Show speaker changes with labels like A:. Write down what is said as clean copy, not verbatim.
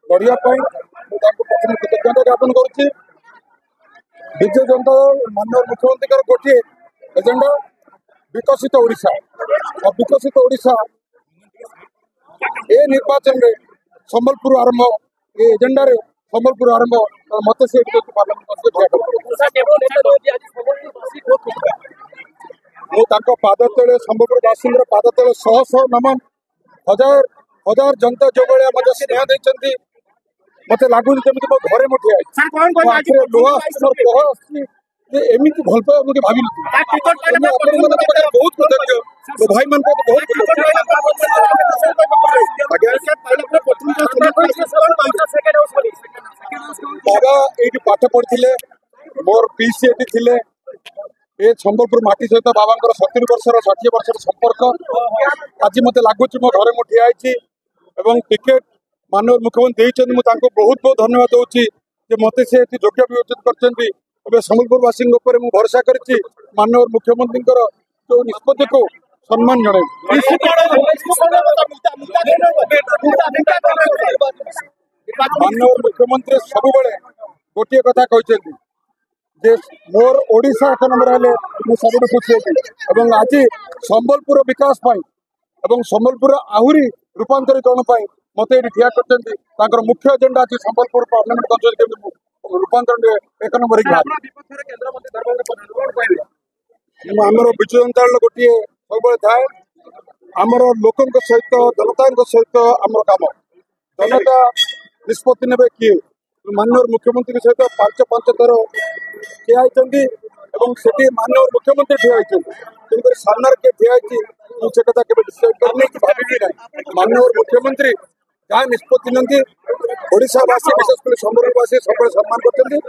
A: लड़िया प्रथम कृतज्ञता ज्ञापन करुच्ची। विजय जनता माननीय मुख्यमंत्री गोटे एजेंडा विकसित ओडिशा और विकसित ओडिशा ए निर्वाचन में संबलपुर आरंभ ए एजेंडा रे संबलपुर आरंभ मत से पाद तले संबलपुर बासी पाद तले शह शह नमन हजार हजार जनता जो भाया मत स्नेह देते मत लगुच जमी मो घरे मुठिया लुहा एमती भल पाए मुझे भावी बहुत कृतज्ञ तो भाई मन को बहुत बाबा ये पाठ पढ़ी मोर पीसी ये थे ये संबलपुर माटी सहित बाबा 70 वर्षर 60 वर्षर संपर्क आज मत लगुच मो घरे मु ठिया टिकेट माननीय मुख्यमंत्री देते मुझे बहुत बहुत धन्यवाद दूसरी मत से योग्य विवेचन कर संबलपुरवासी भरोसा कर माननीय मुख्यमंत्री जो निष्पत्ति को सम्मान जन माननीय मुख्यमंत्री सब गोटे कथा कहते मोर ओडिशा एक नंबर हेले सब खुशी होती आज संबलपुर विकास संबलपुर आहरी रूपांतरित मत ये ठिया कर मुख्य एजेंडा अच्छी संबलपुर पार्लियामेंट कंस्टिट्यूएंसी रूपांतरण एक नंबर आमर विजु जनता गोटे सब थाए आमर लोकों सहित जनता सहित आम कम जनता निष्पत्ति ने किए माननीय मुख्यमंत्री सहित पांच थर ठिया से माननीय मुख्यमंत्री ठिया तेणुक सामने किए ठिया से कथा के डिसाइड करनी भावी ना माननीय मुख्यमंत्री जहाँ निष्पत्ति नी ओडावासी विशेषकर संबलपुरवासी सब सम्मान करते।